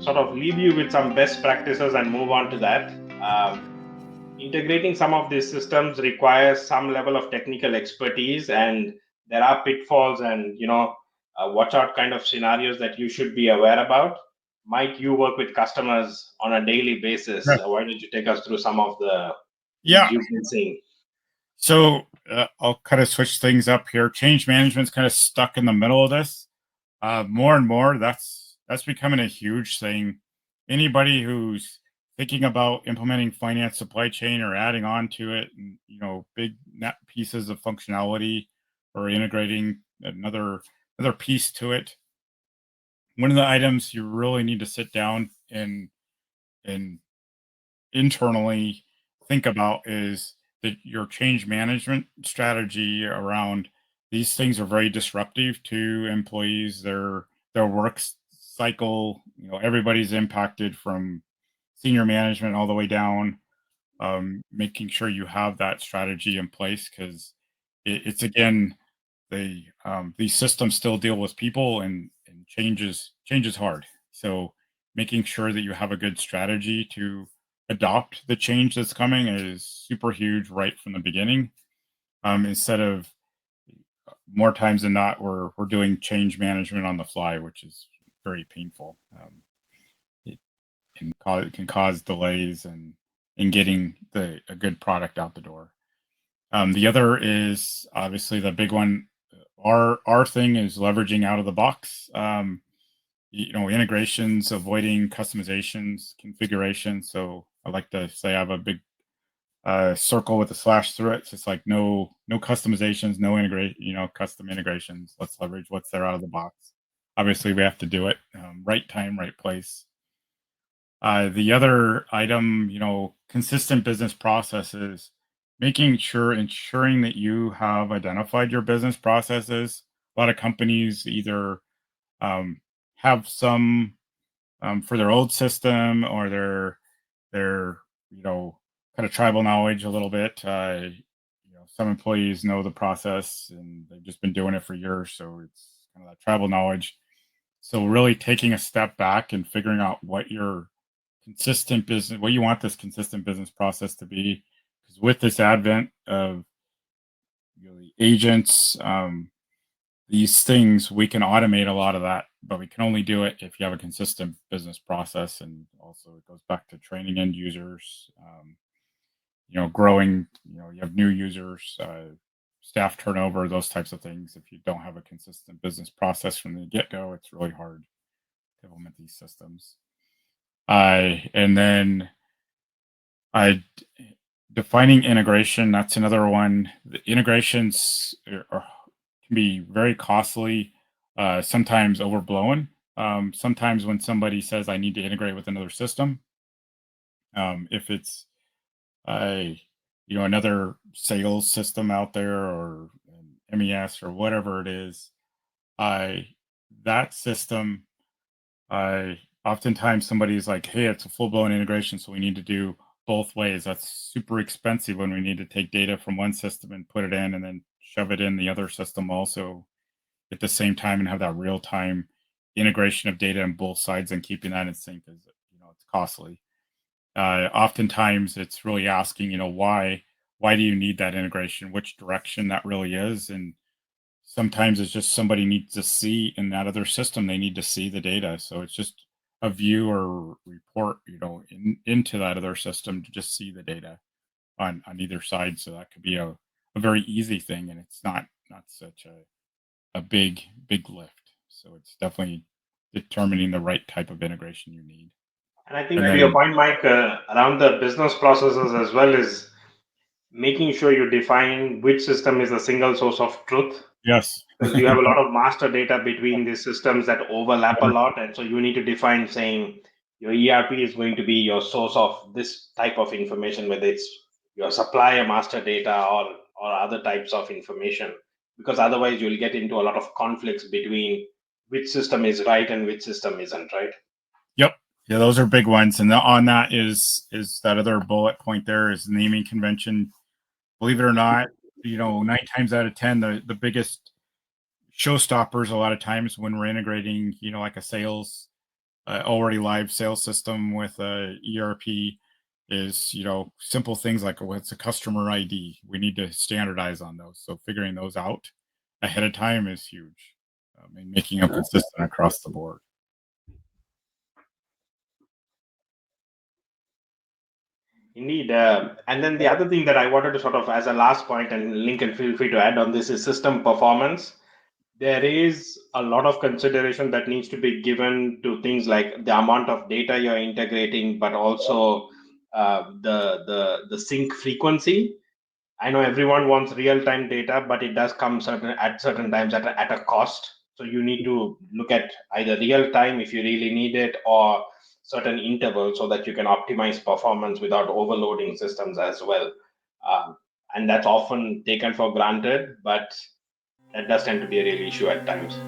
sort of leave you with some best practices and move on to that. Integrating some of these systems requires some level of technical expertise, and there are pitfalls and watch out kind of scenarios that you should be aware about. Mike, you work with customers on a daily basis. Yeah. Why don't you take us through some of the Yeah. things you've been seeing? So I'll kind of switch things up here. Change management's kind of stuck in the middle of this. More and more, that's becoming a huge thing. Anybody who's thinking about implementing finance supply chain or adding on to it, and, big net pieces of functionality or integrating another piece to it. One of the items you really need to sit down and internally think about is that your change management strategy around these things are very disruptive to employees, their work cycle. Everybody's impacted from senior management all the way down. Making sure you have that strategy in place, because it's again, these systems still deal with people, and change is hard. So making sure that you have a good strategy to adopt the change that's coming is super huge right from the beginning. Instead of, more times than not, we're doing change management on the fly, which is very painful. It can cause delays in getting a good product out the door. The other is obviously the big one. Our thing is leveraging out of the box. Integrations, avoiding customizations, configuration. So I like to say I have a big circle with a slash through it. It's just like no customizations, no custom integrations. Let's leverage what's there out of the box. Obviously, we have to do it right time, right place. The other item, consistent business processes, ensuring that you have identified your business processes. A lot of companies either have some for their old system, or their kind of tribal knowledge a little bit. Some employees know the process and they've just been doing it for years, so it's kind of that tribal knowledge. So really taking a step back and figuring out what you want this consistent business process to be, because with this advent of the agents, these things, we can automate a lot of that, but we can only do it if you have a consistent business process. And also it goes back to training end users, growing, you have new users, staff turnover, those types of things. If you don't have a consistent business process from the get-go, it's really hard to implement these systems. And then defining integration, that's another one. The integrations can be very costly, sometimes overblown. Sometimes when somebody says, I need to integrate with another system, if it's another sales system out there, or an MES, or whatever it is, that system, oftentimes somebody's like, hey, it's a full-blown integration, so we need to do both ways. That's super expensive when we need to take data from one system and put it in, and then shove it in the other system also at the same time, and have that real-time integration of data on both sides, and keeping that in sync is, it's costly. Oftentimes it's really asking, why do you need that integration, which direction that really is. And sometimes it's just somebody needs to see in that other system, they need to see the data. So it's just a view or report, into that other system to just see the data on either side. So that could be a very easy thing, and it's not such a big lift. So it's definitely determining the right type of integration you need. And I think to your point, Mike, around the business processes as well, is making sure you define which system is the single source of truth. Yes. Because you have a lot of master data between these systems that overlap a lot. And so you need to define saying your ERP is going to be your source of this type of information, whether it's your supplier master data or other types of information. Because otherwise you'll get into a lot of conflicts between which system is right and which system isn't, right? Yep. Yeah, those are big ones. And on that is that other bullet point there is naming convention. Believe it or not, 9 times out of 10, the biggest showstoppers a lot of times when we're integrating, like a sales already live sales system with a ERP is, simple things like what's a customer ID. We need to standardize on those. So figuring those out ahead of time is huge. And making them consistent across the board. Indeed. And then the other thing that I wanted to sort of, as a last point, and Lincoln, feel free to add on this, is system performance. There is a lot of consideration that needs to be given to things like the amount of data you're integrating, but also the sync frequency. I know everyone wants real-time data, but it does come at certain times at a cost. So you need to look at either real time if you really need it, or certain intervals so that you can optimize performance without overloading systems as well. And that's often taken for granted, but that does tend to be a real issue at times.